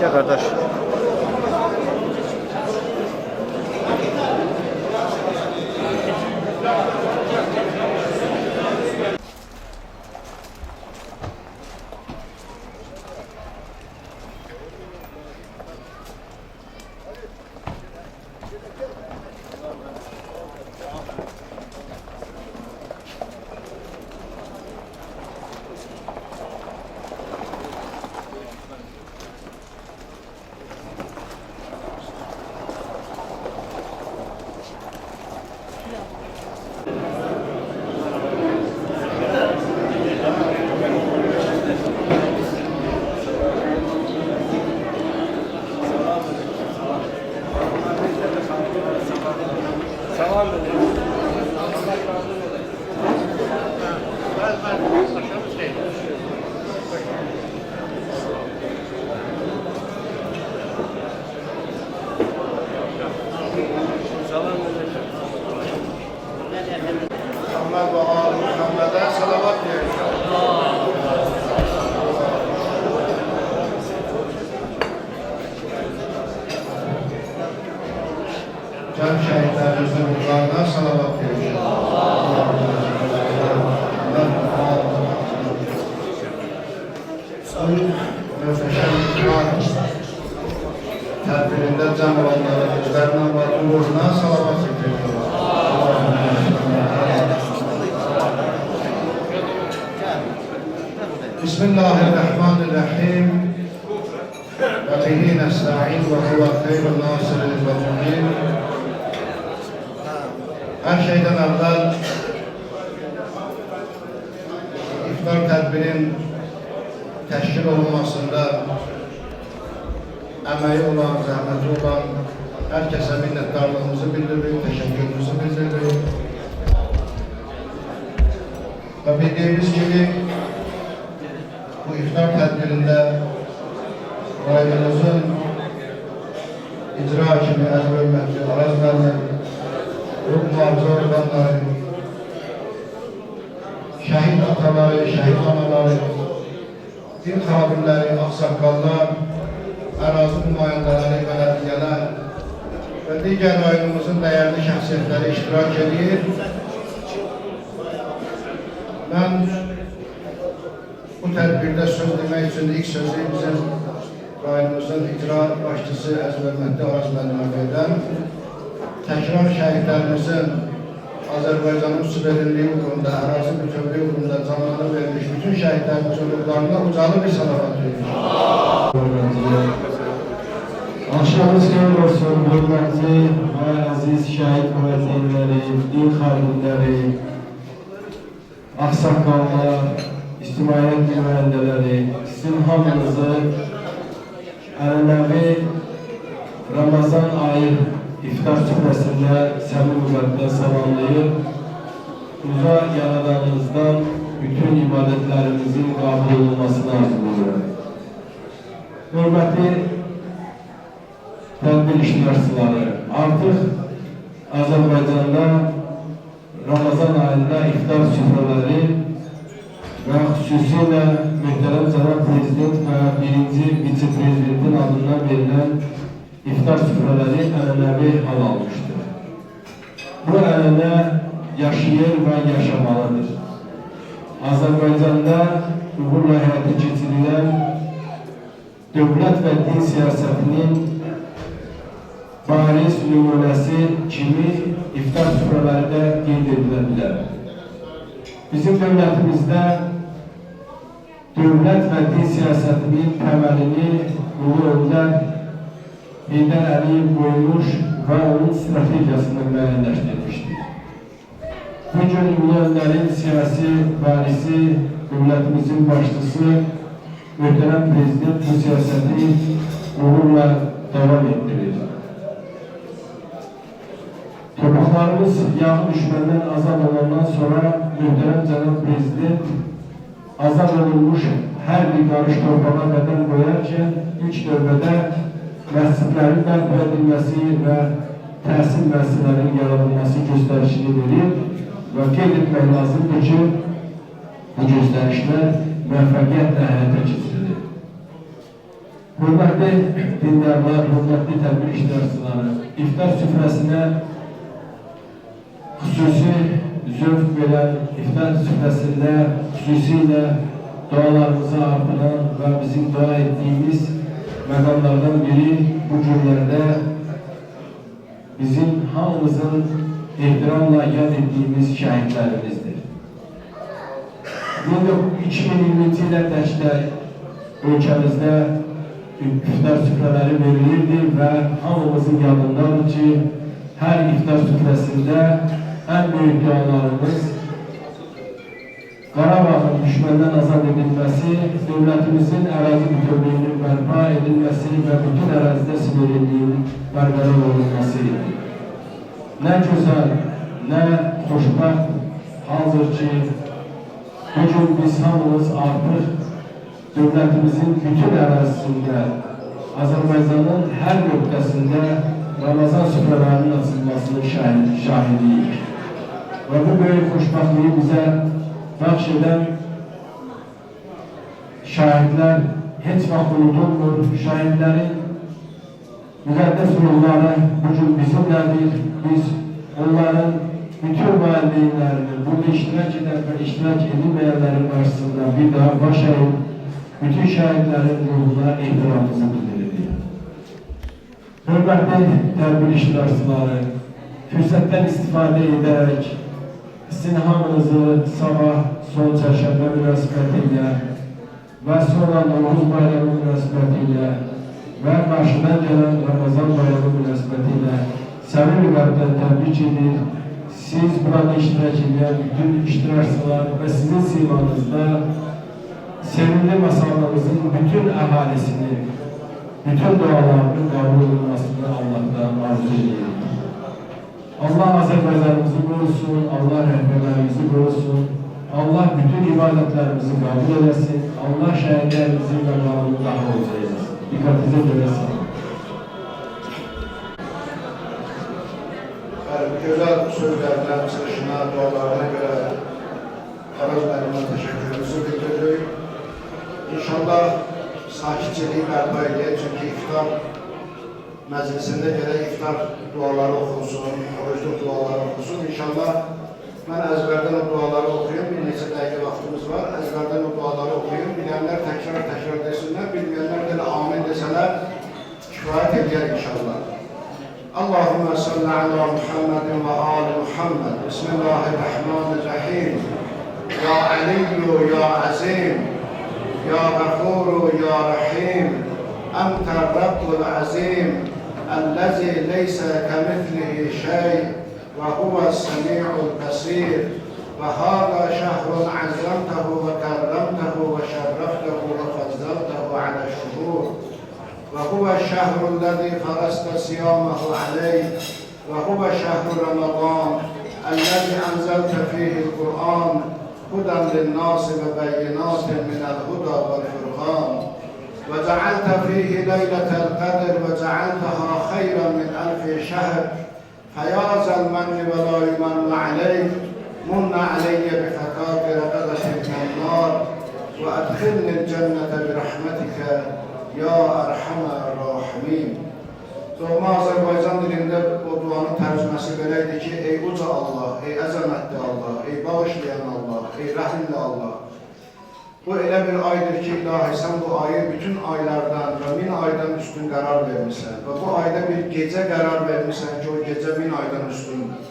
Gel kardeş. Muhammed ve Ali Muhammed'e salavat diyoruz. Can şehitlerimizin ruhlarına salavat diyoruz. Mühteşem ikram tedbirinde can olanlara, üzerine ve uğruna salavat ediyoruz. Bismillahirrahmanirrahim. Ve bihi nesta'in ve huve hayrun nasirin ve mu'min. Her şeyden evvel iftar tedbirinin teşkil olunmasında emeği olan, zahmeti olan herkese minnettarlığımızı bildiriyoruz, teşekkürümüzü bildiriyoruz. Ve bildiğimiz gibi bu iftar tedbirinde rayımızın icra kimi hürmetli arazlarını, ruh muhafızı organları, şehit ataları, şehit anaları, din kabirleri, aksakallar, arazi nümayendeleri, belediyeler ve diğer rayımızın değerli şahsiyetleri iştirak ediyor. Ben bu tedbirde söz demek için ilk sözü bizim rayımızın icra başçısı Əzbərmətli Araz Məmmədov'dan tekrar şehitlerimizin Azerbaycan'ın suverenliği uğrunda, arazi bütünlüğü uğrunda canlarını vermiş bütün şehitlerimizin ruhlarına ucalı bir salavat veriyoruz. Akşamınız hayırlı olsun, hürmetli ve aziz şehit müezzinleri, din xadimləri, aksakallar, İctimaiyyət nümayəndələri, sizin hamınızı ənənəvi Ramazan ayı iftar süfrəsində səmimi qəlbdən salamlayır. Uca yaradanınızdan bütün ibadətlərimizin qəbul olunmasını arzulayıram. Hörmətli tədbir iştirakçıları, artıq Azərbaycanda Ramazan ayında iftar süfrələri ve xüsusilə mühtərəm cənab prezident və birinci vitse-prezidentin adından verilen iftar süfrələri ənənəvi hal almışdır. Bu ənənə yaşayır və yaşamalıdır. Azərbaycanda uğurla həyata keçirilən dövlət və din siyasətinin bariz nümunəsi kimi iftar süfrələri də qeyd edilə bilər. Bizim dövlətimizdə dövlət və din siyasətinin təməlini Ulu Öndər Heydər Əliyev qoymuş və onun strategiyasını müəyyənləşdirmişdir. Bugün Ulu Öndərin siyasi varisi, dövlətimizin başçısı, möhtərəm prezident bu siyasəti uğurla davam etdirir. Torpaqlarımız yağı düşməndən azad olandan sonra möhtərəm cənab prezident azad olunmuş hər bir qarış torpağa bədən qoyarkən ilk növbədə məscidlərin bərpa edilməsi və təhsil müəssisələrinin yaradılması göstərişini verir və qeyd etmək lazımdır ki, bu göstərişlər müvəffəqiyyətlə həyata keçirilir. Hörmətli dindarlar, hörmətli tədbir iştirakçıları, iftar süfrəsinə xüsusi zövq verən, iftar süfrəsində xüsusilə dualarımızı artıran və bizim dua etdiyimiz məqamlardan biri bu günlərdə bizim hamımızın ehtiramla yad etdiyimiz şəhidlərimizdir. 2020-ci ilə təkdə ölkəmizdə iftar süfrələri verilirdi və hamımızın yadındadır ki, hər iftar süfrəsində ən böyük dualarımız Qarabağın düşməndən azad edilməsi, dövlətimizin ərazi bütövlüyünün bərpa edilməsi və bütün ərazidə suverenliyin bərqərar olunması idi. Nə gözəl, nə xoşbəxt haldır ki, bugün biz hamımız artıq dövlətimizin bütün ərazisində, Azərbaycanın hər nöqtəsində Ramazan süfrələrinin açılmasının şahidiyik. Və bu böyük xoşbəxtliyi bizə bəxş edən şəhidlər heç vaxt unudulmur. Şəhidlərin müqəddəs ruhları bugün bizimlədir. Biz onların bütün valideynlərini, burada iştirak edən və iştirak edilməyənlərin qarşısında bir daha baş əyib, bütün şəhidlərin ruhuna ehtiramımızı bildiririk. Hörmətli tədbir iştirakçıları, fürsətdən istifadə edərək sizin hamınızı sabah son çərşənbə münasibətilə və sonra Novruz bayramı münasibətilə və qarşıdan gələn Ramazan bayramı münasibətilə səmimi qəlbdən təbrik edir. Siz burada iştirak edən bütün iştirakçılar və sizin simanızda sevimli masallarımızın bütün əhalisini, bütün dualarının qəbul olunmasını Allah'tan arzu edirik. Allah Azərbaycanımızı qorusun, Allah rəhbərlərimizi qorusun, Allah bütün ibadətlərimizi qəbul eləsin, Allah şəhidlərimizin məqamını daha olca eləsin. Diqqətinizə görə sağ olun. Güzel sözlerine, çıxışına, dualarına göre Araz müəllimə təşəkkürümüzü bildiririk. İnşallah sakitçiliği bərpa edək, çünki iftar məclisində gələk iftar duaları oxunsun, orucluq duaları oxunsun. İnşallah mən əzbərdən o duaları oxuyum, bir neçə dəqiqə vaxtımız var, əzbərdən o duaları oxuyum. Bilənlər təkrar desinlər, bilməyənlər də amin desələr kifayət edər inşallah. Allahümme salli ala Muhammedin ve ali Muhammed. Bismillahirrahmanirrahim. Ya Aliyyu, ya Azim, ya Gafuru, ya Rahim. Ente Rabbul Azim. الذي ليس كمثله شيء وهو السميع البصير وهذا شهر عزمته وكرمته وشرفته وفضلته على الشهور وهو الشهر الذي فرضت صيامه عليه وهو شهر رمضان الذي أنزلت فيه القرآن هدى للناس وبينات من الهدى والفرقان وجعلت فيه ليلة القدر وجعلتها خيرا من 1000 شهر فيا ذا المن ولا يمن عليك من علي بفتاة رقبة من النار وأدخلني الجنة برحمتك يا أرحم الراحمين. Doğma Azərbaycan dilində o duanın tərcüməsi beləydi ki, ey uca Allah, ey əzəmətli Allah, ey bağışlayan Allah, ey rəhimli Allah. Bu elə bir aydır ki, ilahi sən bu ayı bütün aylardan və 1000 aydan üstün qərar vermişsən. Və bu ayda bir gecə qərar vermişsən ki, o gecə 1000 aydan üstündür.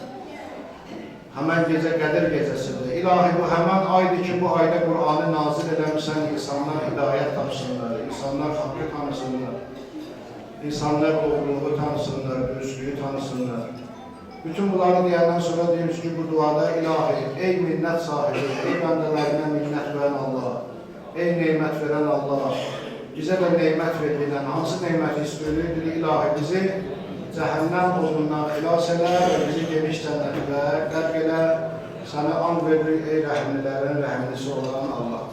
Həmən gecə Qədir gecəsidir. İlahi bu həmən aydır ki, bu ayda Qur'anı nazil eləmişsən, insanlar hidayət tapsınlar, insanlar haqqı tanısınlar, insanlar doğruluğu tanısınlar, dürüstlüyü tanısınlar. Bütün bunları deyəndən sonra deyirik ki, bu duada ilahi, ey minnət sahibi, ey bəndələrinə minnət verən Allah, ey neymət verən Allah, bizə də neymət verilən, hansı neyməti istəyirdir, ilahi bizi cəhənnəm odundan xilas elə və bizi geniş cənnətlə qərq elə, sənə and veririk, ey rəhimlilərin rəhimlisi olan Allah.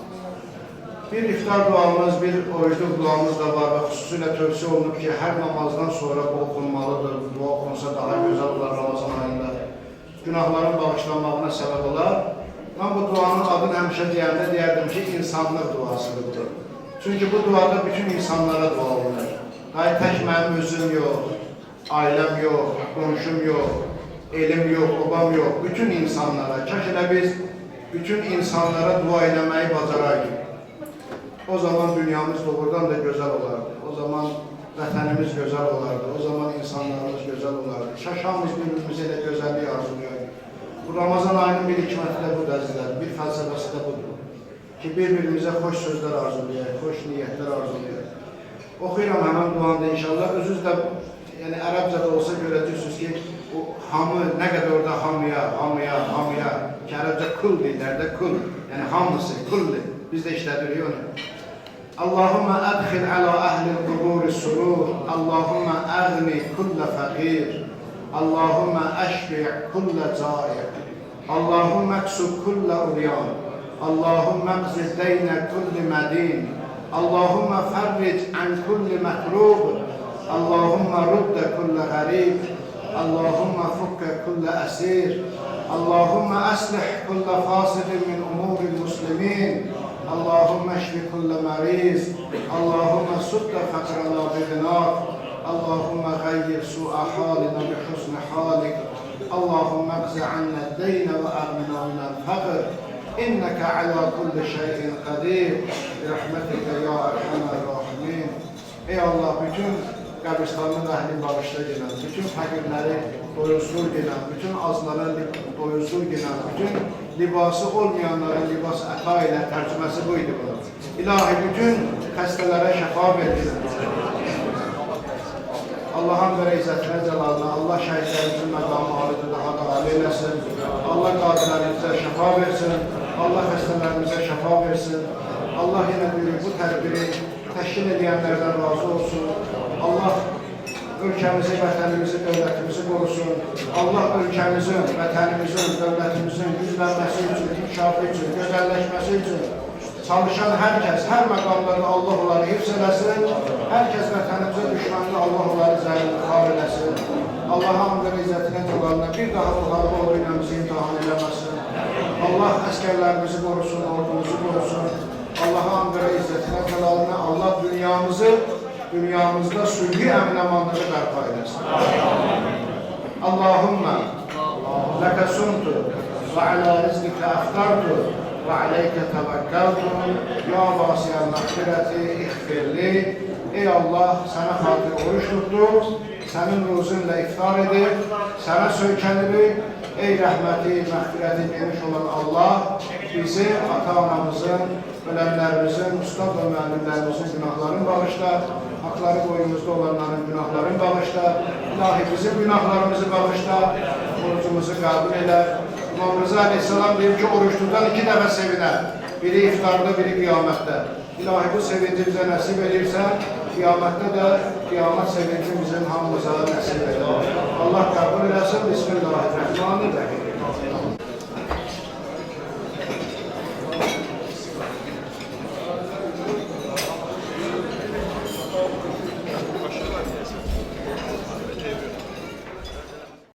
Bir iftar duamız, bir orucluq duamız da var və xüsusilə tövsiyə olunub ki, hər namazdan sonra bu oxunmalıdır. Dua oxunsa daha gözəl olar Ramazan ayında. Günahların bağışlanmağına səbəb olar. Mən bu duanın adını həmişə deyəndə deyərdim ki, insanlıq duasıdır bu. Çünki bu duada bütün insanlara dua olunur. Hayır, tək mənim özüm yox, ailəm yox, qonşum yox, elim yox, obam yox, bütün insanlara, kaş elə biz bütün insanlara dua eləməyi bacaraydık. O zaman dünyamız doğrudan da gözəl olardı. O zaman vətənimiz gözəl olardı. O zaman insanlarımız gözəl olardı. Şaşamız birbirimize elə gözəllik arzulayardı. Bu Ramazan ayının bir hikməti də bu dəzilər, bir fəlsəfəsi də budur. Ki bir-birimizə xoş sözlər arzulayaq, xoş niyyətlər arzulayaq. Oxuyuram həmən duanda inşallah. Özünüz də yəni ərəbcədə olsa görəcəksiniz ki, o hamı nə qədər orada hamıya ki ərəbcə kul deyirlər də kul. Yəni hamısı kuldur. Biz də işlədirik onu. Allahumma adkhil ala ahlil quburi surur. Allahumma əğni kulla fəqir. Allahumma əşbi' kulla caiq. Allahumma əksub kulla uryan. Allahumma əqzi deyne kulli mədin. Allahumma fərric an kulli məhrub. Allahumma rudda kulla gharib. Allahumma fukka kulla əsir. Allahumma aslih kulla fasidin min umuril muslimin. Allahumma eşfi kulla mariz. Allahumma sudda fakrana bighnak. Allahumma gayyir su'a halina bi husni halik. Allahumma aqzi anna ad-dayna wa aghnina min al-faqr. İnneke ala kulli şeyin kadir. Rahmetike ya erhamer rahimin. Ey Allah, bütün qəbristanın əhlini bağışla gələn, bütün fəqirləri doyuzdur gələn, bütün azlara doyuzdur gələn, bütün libası olmayanların libas əta ilə tərcüməsi buydu bu. İlahi, bütün xəstələrə şəfa verir. Allah'ın və izzətinə cəlalına, Allah şəhidlərimizin məqamı alıdır, daha da âli eləsin. Allah qazilərimizə şəfa versin, Allah xəstələrimizə şəfa versin. Allah yenə bu tədbiri təşkil edənlərdən razı olsun. Allah ölkəmizi, vətənimizi, dövlətimizi qorusun. Allah ölkəmizin, vətənimizin, dövlətimizin güclənməsi üçün, inkişafı üçün, gözəlləşməsi üçün çalışan hər kəs, hər məqamlarda Allah onları hifz eləsin. Hər kəs vətənimizə düşmənli Allah onları zəlim xar eləsin. Allah'ın və izzətinə cəlalına bir daha bu harba oyla bizi imtihan eləməsin. Allah əskərlərimizi qorusun, ordumuzu qorusun. Allah'ın və izzətinə cəlalına Allah dünyamızda sülhü əmin-əmanlığı bərpa eləsin. Allahümmə ləkə suntu və alə rizqikə əftartu və aleyke təvəkkəltu ya vasiyəl məğfirəti ixfirli. Ey Allah, sənə xatir oruç tutduq, sənin ruzunla iftar edib, sənə söykənirik. Ey rəhməti, məğfirəti geniş olan Allah, bizi, ata-anamızın, ölənlərimizin, ustad və müəllimlərimizin günahlarını bağışla, haqları boyumuzda olanların günahlarını bağışla, ilahi bizim günahlarımızı bağışla, orucumuzu qəbul elə. İmam Rıza Aleyhisselam deyir ki, oruç tutan 2 dəfə sevinər, biri iftarda, biri qiyamətdə. İlahi bu sevinci bizə nəsib edirsən, qiyamətdə də qiyamət sevinci bizim hamımıza nəsib edir. Allah qəbul eləsin. Bismillahirrahmanirrahim.